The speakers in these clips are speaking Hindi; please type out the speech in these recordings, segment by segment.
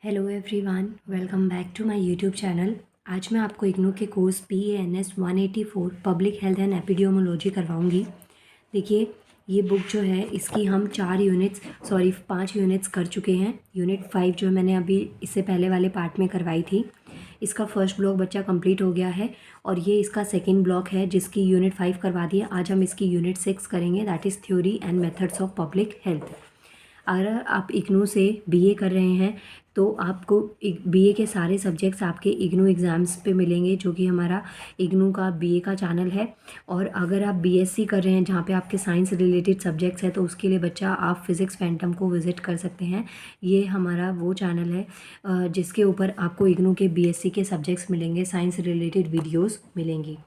Hello everyone, welcome back to my YouTube channel. आज मैं आपको इग्नू के course PANS 184 public health and epidemiology करवाऊंगी। देखिए, ये बुक जो है इसकी हम 5 यूनिट्स कर चुके हैं। यूनिट 5 जो मैंने अभी इससे पहले वाले पार्ट में करवाई थी, इसका फर्स्ट ब्लॉक बच्चा कंप्लीट हो गया है और ये इसका सेकेंड ब्लॉक है जिसकी यूनिट 5 करवा दी है। आज हम इसकी यूनिट 6 करेंगे, that is theory and methods of public health. अगर आप इग्नू से BA कर रहे हैं तो आपको BA के सारे सब्जेक्ट्स आपके इग्नू एग्ज़ाम्स पे मिलेंगे, जो कि हमारा इग्नू का BA का चैनल है। और अगर आप BSc कर रहे हैं जहाँ पे आपके साइंस रिलेटेड सब्जेक्ट्स है, तो उसके लिए बच्चा आप फिज़िक्स फैंटम को विज़िट कर सकते हैं। ये हमारा वो चैनल है जिसके ऊपर आपको इग्नू के BSc के सब्जेक्ट्स मिलेंगे, साइंस रिलेटेड वीडियोज़ मिलेंगी।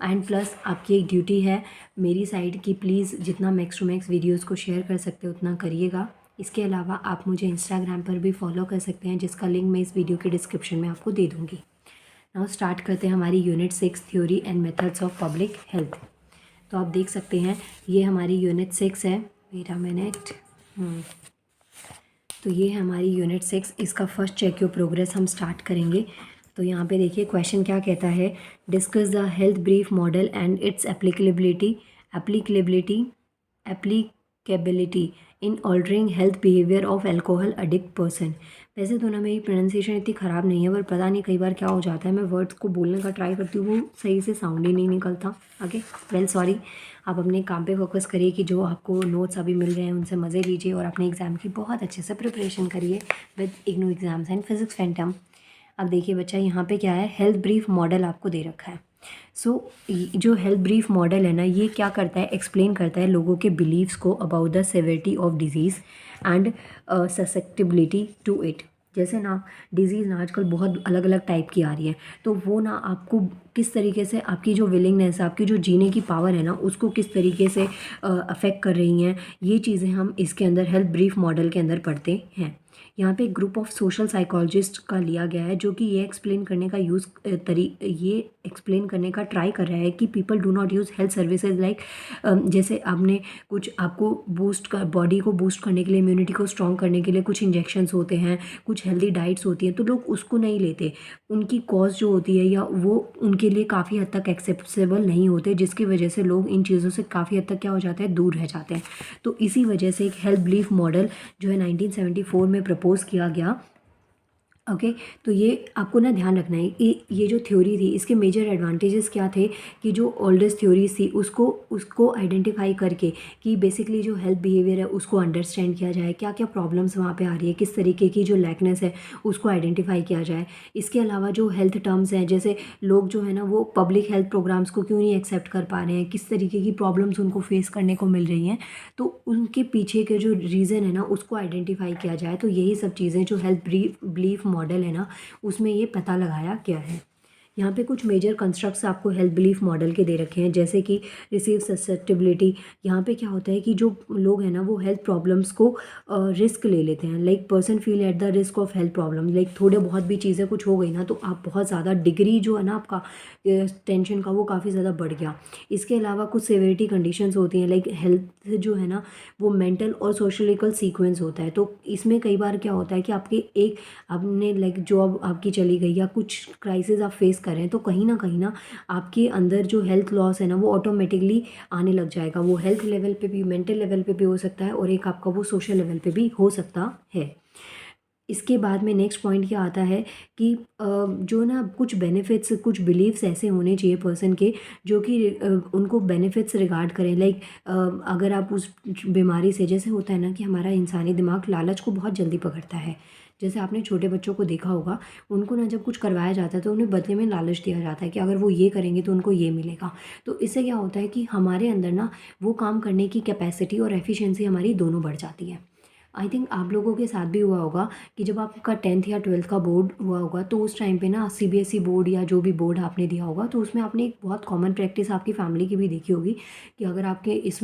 एंड प्लस आपकी एक ड्यूटी है मेरी साइड की, प्लीज़ जितना मैक्स टू मैक्स वीडियोज़ को शेयर कर सकते हो उतना करिएगा। इसके अलावा आप मुझे इंस्टाग्राम पर भी फॉलो कर सकते हैं, जिसका लिंक मैं इस वीडियो के डिस्क्रिप्शन में आपको दे दूँगी। नाउ स्टार्ट करते हैं हमारी unit 6 theory and methods of public health. तो आप देख सकते हैं ये हमारी यूनिट 6 है। Wait a minute. तो ये है हमारी यूनिट 6। इसका फर्स्ट चेक योर प्रोग्रेस हम स्टार्ट करेंगे। तो यहाँ पे देखिए क्वेश्चन क्या कहता है, discuss the health brief model and its applicability in altering health behaviour of alcohol addict person. वैसे तो ना मेरी प्रोनाउंसिएशन इतनी ख़राब नहीं है, पर पता नहीं कई बार क्या हो जाता है, मैं वर्ड्स को बोलने का ट्राई करती हूँ, वो सही से साउंड ही नहीं निकलता। Okay, well sorry. आप अपने काम पे फोकस करिए कि जो आपको नोट्स अभी मिल रहे हैं उनसे मज़े लीजिए और अपने एग्ज़ाम की बहुत अच्छे से प्रिपरेशन करिए with IGNOU exams and physics Phantom. अब देखिए बच्चा, यहाँ पे क्या है, हेल्थ ब्रीफ मॉडल आपको दे रखा है। जो हेल्थ ब्रीफ मॉडल है ना, ये क्या करता है, एक्सप्लेन करता है लोगों के बिलीव्स को about the severity of disease and susceptibility to it. जैसे ना डिज़ीज़ ना आजकल बहुत अलग अलग टाइप की आ रही है, तो वो ना आपको किस तरीके से आपकी जो विलिंगनेस है, आपकी जो जीने की पावर है ना, उसको किस तरीके से अफेक्ट कर रही हैं, ये चीज़ें हम इसके अंदर हेल्थ ब्रीफ मॉडल के अंदर पढ़ते हैं। यहाँ पे एक ग्रुप ऑफ सोशल साइकोलॉजिस्ट का लिया गया है, जो कि ये एक्सप्लेन करने का ट्राई कर रहा है कि people do not use health services like, जैसे आपने कुछ आपको बॉडी को बूस्ट करने के लिए, इम्यूनिटी को स्ट्रॉन्ग करने के लिए कुछ इंजेक्शंस होते हैं, कुछ हेल्दी डाइट्स होती हैं, तो लोग उसको नहीं लेते। उनकी कॉज जो होती है या वो उनके लिए काफ़ी हद तक एक्सेप्टेबल नहीं होते, जिसकी वजह से लोग इन चीज़ों से काफ़ी हद तक क्या हो जाते हैं, दूर रह जाते हैं। तो इसी वजह से एक हेल्थ बिलीफ मॉडल जो है 1974 में प्रपोज किया गया। ओके, तो ये आपको ना ध्यान रखना है, ये जो थ्योरी थी इसके मेजर एडवांटेजेस क्या थे कि जो ओल्डेस्ट थ्योरीज थी उसको आइडेंटिफाई करके कि बेसिकली जो हेल्थ बिहेवियर है उसको अंडरस्टैंड किया जाए, क्या क्या प्रॉब्लम्स वहाँ पे आ रही है, किस तरीके की जो लैकनेस है उसको आइडेंटिफाई किया जाए। इसके अलावा जो हेल्थ टर्म्स हैं, जैसे लोग जो है ना वो पब्लिक हेल्थ प्रोग्राम्स को क्यों नहीं एक्सेप्ट कर पा रहे हैं, किस तरीके की प्रॉब्लम्स उनको फेस करने को मिल रही हैं, तो उनके पीछे के जो रीज़न है ना उसको आइडेंटिफाई किया जाए। तो यही सब चीज़ें जो हेल्थ बिलीफ मॉडल है ना उसमें ये पता लगाया गया है। यहाँ पे कुछ मेजर कंस्ट्रक्ट्स आपको हेल्थ बिलीफ मॉडल के दे रखे हैं, जैसे कि रिसीव ससेप्टिबिलिटी। यहाँ पे क्या होता है कि जो लोग हैं ना वो हेल्थ प्रॉब्लम्स को रिस्क ले लेते हैं, like person feel at the risk of health problem, like थोड़े बहुत भी चीज़ें कुछ हो गई ना तो आप बहुत ज़्यादा डिग्री जो है ना आपका टेंशन का वो काफ़ी ज़्यादा बढ़ गया। इसके अलावा कुछ सेवेरिटी कंडीशंस होती हैं, लाइक हेल्थ जो है ना वो मेंटल और सोशलिकल सीक्वेंस होता है। तो इसमें कई बार क्या होता है कि आपने लाइक जॉब आपकी चली गई या कुछ क्राइसिस आप फेस करें, तो कहीं ना आपके अंदर जो हेल्थ लॉस है ना वो ऑटोमेटिकली आने लग जाएगा। वो हेल्थ लेवल पे भी, मेंटल लेवल पे भी हो सकता है और एक आपका वो सोशल लेवल पे भी हो सकता है। इसके बाद में नेक्स्ट पॉइंट क्या आता है कि जो ना कुछ बेनिफिट्स, कुछ बिलीव्स ऐसे होने चाहिए पर्सन के जो कि उनको बेनिफिट्स रिगार्ड करें। लाइक अगर आप उस बीमारी से, जैसे होता है ना कि हमारा इंसानी दिमाग लालच को बहुत जल्दी पकड़ता है। जैसे आपने छोटे बच्चों को देखा होगा, उनको ना जब कुछ करवाया जाता है तो उन्हें बदले में लालच दिया जाता है कि अगर वो ये करेंगे तो उनको ये मिलेगा। तो इससे क्या होता है कि हमारे अंदर ना वो काम करने की कैपेसिटी और एफिशिएंसी हमारी दोनों बढ़ जाती है। आई थिंक आप लोगों के साथ भी हुआ होगा कि जब आपका 10th या 12th का बोर्ड हुआ होगा तो उस टाइम पे ना CBSE बोर्ड या जो भी बोर्ड आपने दिया होगा, तो उसमें आपने एक बहुत कॉमन प्रैक्टिस आपकी फैमिली की भी देखी होगी कि अगर आपके इस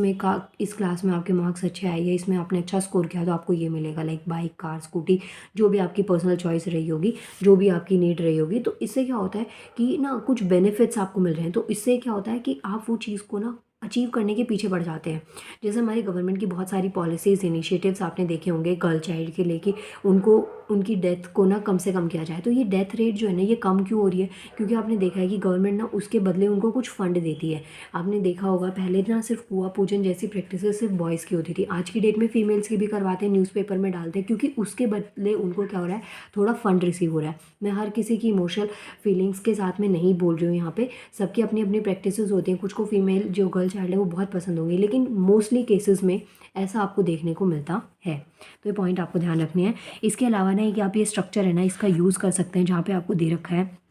क्लास में आपके मार्क्स अच्छे आए या इसमें आपने अच्छा स्कोर किया तो आपको ये मिलेगा, लाइक बाइक, कार, स्कूटी, जो भी आपकी पर्सनल चॉइस रही होगी, जो भी आपकी नीड रही होगी। तो इससे क्या होता है कि ना कुछ बेनिफिट्स आपको मिल रहे हैं, तो इससे क्या होता है कि आप वो चीज़ को ना अचीव करने के पीछे पड़ जाते हैं। जैसे हमारी गवर्नमेंट की बहुत सारी पॉलिसीज़, इनिशिएटिव्स आपने देखे होंगे गर्ल चाइल्ड के लेके, उनको उनकी डेथ को ना कम से कम किया जाए। तो ये डेथ रेट जो है ना ये कम क्यों हो रही है, क्योंकि आपने देखा है कि गवर्नमेंट ना उसके बदले उनको कुछ फ़ंड देती है। आपने देखा होगा पहले ना सिर्फ कुआं पूजन जैसी प्रैक्टिसेस सिर्फ बॉयज़ की होती थी, आज की डेट में फीमेल्स की भी करवाते हैं, न्यूज़पेपर में डालते हैं, क्योंकि उसके बदले उनको क्या हो रहा है, थोड़ा फंड रिसीव हो रहा है। मैं हर किसी की इमोशनल फीलिंग्स के साथ में नहीं बोल रही हूँ यहाँ पे, सबकी अपनी अपनी प्रैक्टिसेस होती हैं। कुछ को फीमेल जो गर्ल चाइल्ड है वो बहुत पसंद होंगी, लेकिन मोस्टली केसेस में ऐसा आपको देखने को मिलता है। तो ये पॉइंट आपको ध्यान रखनी है। इसके अलावा ना कि आप ये स्ट्रक्चर है ना इसका यूज़ कर सकते हैं, जहाँ पे आपको दे रखा है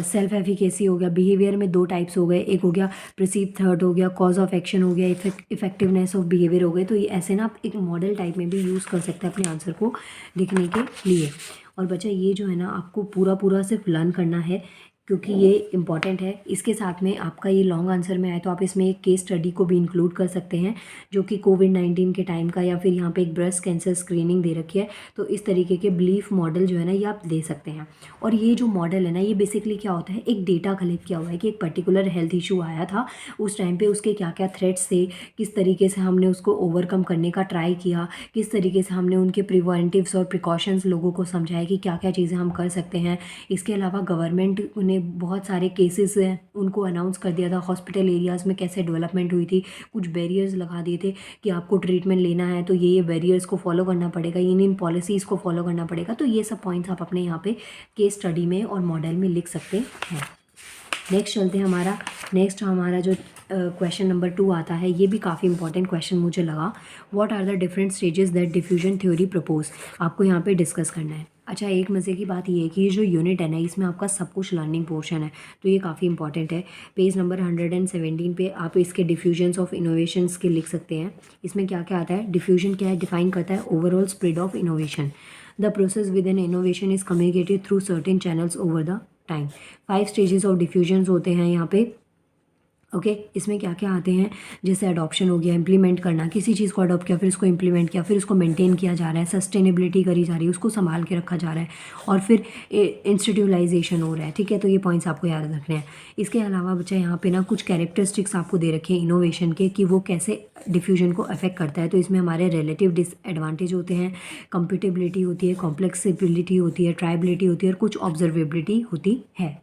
सेल्फ एफिकेसी हो गया, बिहेवियर में दो टाइप्स हो गए, एक हो गया प्रिसीव थर्ड हो गया, कॉज ऑफ एक्शन हो गया, इफेक्टिवनेस ऑफ बिहेवियर हो गए। तो ये ऐसे ना आप एक मॉडल टाइप में भी यूज़ कर सकते हैं अपने आंसर को लिखने के लिए। और बच्चा ये जो है ना आपको पूरा पूरा सिर्फ लर्न करना है, क्योंकि ये इंपॉर्टेंट है। इसके साथ में आपका ये लॉन्ग आंसर में आए तो आप इसमें एक केस स्टडी को भी इंक्लूड कर सकते हैं, जो कि कोविड-19 के टाइम का, या फिर यहाँ पे एक ब्रेस्ट कैंसर स्क्रीनिंग दे रखी है। तो इस तरीके के बिलीफ मॉडल जो है ना ये आप दे सकते हैं। और ये जो मॉडल है ना ये बेसिकली क्या होता है, एक डेटा कलेक्ट किया हुआ है कि एक पर्टिकुलर हेल्थ इशू आया था, उस टाइम पे उसके क्या क्या थ्रेट्स थे, किस तरीके से हमने उसको ओवरकम करने का ट्राई किया, किस तरीके से हमने उनके प्रिवेंटिव्स और प्रिकॉशंस लोगों को समझाया कि क्या क्या चीज़ें हम कर सकते हैं। इसके अलावा गवर्नमेंट ने बहुत सारे केसेस हैं उनको अनाउंस कर दिया था, हॉस्पिटल एरियाज़ में कैसे डेवलपमेंट हुई थी, कुछ बैरियर्स लगा दिए थे कि आपको ट्रीटमेंट लेना है तो ये बैरियर्स को फॉलो करना पड़ेगा, इन पॉलिसीज़ को फॉलो करना पड़ेगा। तो ये सब पॉइंट्स आप अपने यहाँ पे केस स्टडी में और मॉडल में लिख सकते हैं। नेक्स्ट चलते हैं हमारा जो क्वेश्चन नंबर 2 आता है, ये भी काफ़ी इंपॉर्टेंट क्वेश्चन मुझे लगा। What are the different stages that diffusion theory propose, आपको यहाँ पे डिस्कस करना है। अच्छा, एक मज़े की बात ये है कि ये जो यूनिट है ना इसमें आपका सब कुछ लर्निंग पोर्शन है, तो ये काफ़ी इंपॉर्टेंट है। पेज नंबर 117 पे आप इसके डिफ्यूजन्स ऑफ इनोवेशंस के लिख सकते हैं। इसमें क्या क्या आता है, डिफ्यूजन क्या है, डिफाइन करता है overall spread of innovation. The process with an innovation is communicated through certain channels over the time. 5 stages of diffusions होते हैं यहाँ पे। ओके इसमें क्या क्या आते हैं, जैसे अडॉप्शन हो गया, इम्प्लीमेंट करना, किसी चीज़ को अडॉप्ट किया, फिर उसको इम्प्लीमेंट किया, फिर उसको मेंटेन किया जा रहा है, सस्टेनेबिलिटी करी जा रही है, उसको संभाल के रखा जा रहा है, और फिर इंस्टीट्यूलाइजेशन हो रहा है। ठीक है, तो ये पॉइंट्स आपको याद रखने हैं। इसके अलावा बच्चा यहाँ पे ना कुछ कैरेक्टरिस्टिक्स आपको दे रखे हैं इनोवेशन के, कि वो कैसे डिफ्यूजन को अफेक्ट करता है। तो इसमें हमारे रिलेटिव डिसएडवांटेज होते हैं, कंप्यूटेबिलिटी होती है, कॉम्प्लेक्सिबिलिटी होती है, ट्राइबिलिटी होती है, और कुछ ऑब्जर्वेबिलिटी होती है।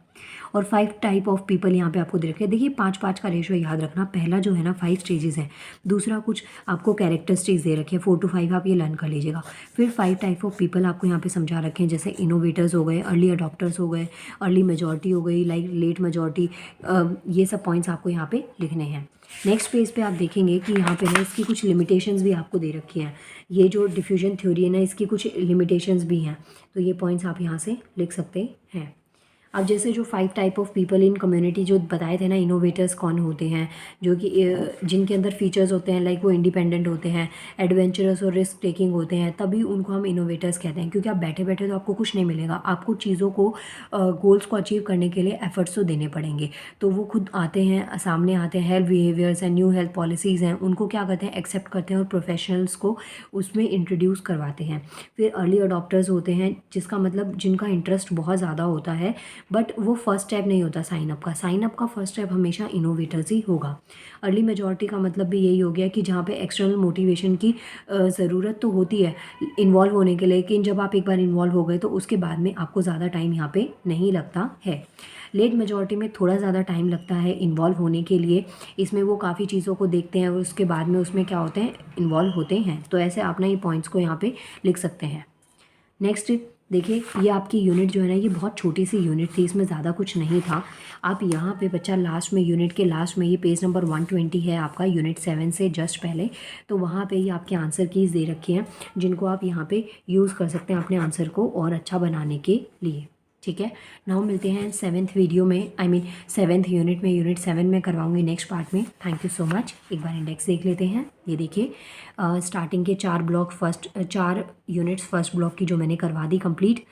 और 5 टाइप ऑफ पीपल यहाँ पे आपको दे रखे हैं। देखिए 5-5 का रेशो याद रखना। पहला जो है ना 5 स्टेजेस है, दूसरा कुछ आपको कैरेक्टरिस्टिक्स दे रखे हैं, 4 to 5 आप ये लर्न कर लीजिएगा। फिर 5 टाइप ऑफ पीपल आपको यहाँ पे समझा रखे हैं, जैसे इनोवेटर्स हो गए, अर्ली अडॉप्टर्स हो गए, अर्ली मेजॉरिटी हो गई, लाइक लेट मेजॉरिटी। ये सब पॉइंट्स आपको यहाँ पे लिखने हैं। नेक्स्ट पेज पे आप देखेंगे कि यहाँ पे ना इसकी कुछ लिमिटेशंस भी आपको दे रखी हैं। ये जो डिफ्यूजन थ्योरी है ना इसकी कुछ लिमिटेशंस भी हैं, तो ये पॉइंट्स आप यहाँ से लिख सकते हैं। अब जैसे जो 5 type of people in community जो बताए थे ना, इनोवेटर्स कौन होते हैं, जो कि जिनके अंदर फीचर्स होते हैं, लाइक वो इंडिपेंडेंट होते हैं, एडवेंचरस और रिस्क टेकिंग होते हैं, तभी उनको हम इनोवेटर्स कहते हैं। क्योंकि आप बैठे बैठे तो आपको कुछ नहीं मिलेगा, आपको चीज़ों को गोल्स को अचीव करने के लिए एफर्ट्स तो देने पड़ेंगे। तो वो खुद आते हैं, सामने आते हैं, हेल्थ बिहेवियर्स हैं, न्यू हेल्थ पॉलिसीज़ हैं, उनको क्या करते हैं, एक्सेप्ट करते हैं और प्रोफेशनल्स को उसमें इंट्रोड्यूस करवाते हैं। फिर अर्ली अडॉप्टर्स होते हैं, जिसका मतलब जिनका इंटरेस्ट बहुत ज़्यादा होता है, बट वो फर्स्ट स्टेप नहीं होता साइन अप का फर्स्ट स्टेप हमेशा इनोवेटर्स ही होगा। अर्ली मेजॉरिटी का मतलब भी यही हो गया कि जहाँ पे एक्सटर्नल मोटिवेशन की ज़रूरत तो होती है इन्वॉल्व होने के लिए, लेकिन जब आप एक बार इन्वॉल्व हो गए तो उसके बाद में आपको ज़्यादा टाइम यहाँ पे नहीं लगता है। लेट मेजॉरिटी में थोड़ा ज़्यादा टाइम लगता है इन्वॉल्व होने के लिए, इसमें वो काफ़ी चीज़ों को देखते हैं और उसके बाद में उसमें क्या होते हैं, इन्वॉल्व होते हैं। तो ऐसे आप ना ये पॉइंट्स को यहाँ पे लिख सकते हैं। नेक्स्ट देखिए, ये आपकी यूनिट जो है ना ये बहुत छोटी सी यूनिट थी, इसमें ज़्यादा कुछ नहीं था। आप यहाँ पे बच्चा लास्ट में, यूनिट के लास्ट में, ये पेज नंबर 120 है आपका, यूनिट 7 से जस्ट पहले, तो वहाँ पे ये आपके आंसर कीज़ दे रखी हैं, जिनको आप यहाँ पे यूज़ कर सकते हैं अपने आंसर को और अच्छा बनाने के लिए। ठीक है, नाउ मिलते हैं 7th वीडियो में, आई मीन 7th यूनिट में, यूनिट 7 में करवाऊंगी नेक्स्ट पार्ट में। Thank you so much. एक बार इंडेक्स देख लेते हैं। ये देखिए स्टार्टिंग के 4 यूनिट्स फर्स्ट ब्लॉक की जो मैंने करवा दी कंप्लीट,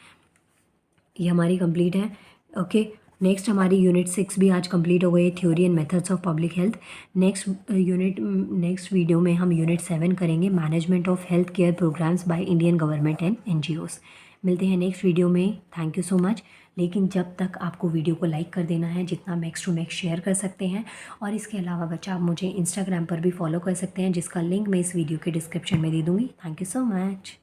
ये हमारी कंप्लीट है। ओके, नेक्स्ट हमारी यूनिट 6 भी आज कंप्लीट हो गई, theory and methods of public health. Next video में हम यूनिट 7 करेंगे, management of health care programmes by Indian government and NGOs। मिलते हैं नेक्स्ट वीडियो में। Thank you so much. लेकिन जब तक आपको वीडियो को लाइक कर देना है, जितना मैक्स टू मैक्स शेयर कर सकते हैं। और इसके अलावा बच्चा आप मुझे इंस्टाग्राम पर भी फॉलो कर सकते हैं, जिसका लिंक मैं इस वीडियो के डिस्क्रिप्शन में दे दूँगी। Thank you so much.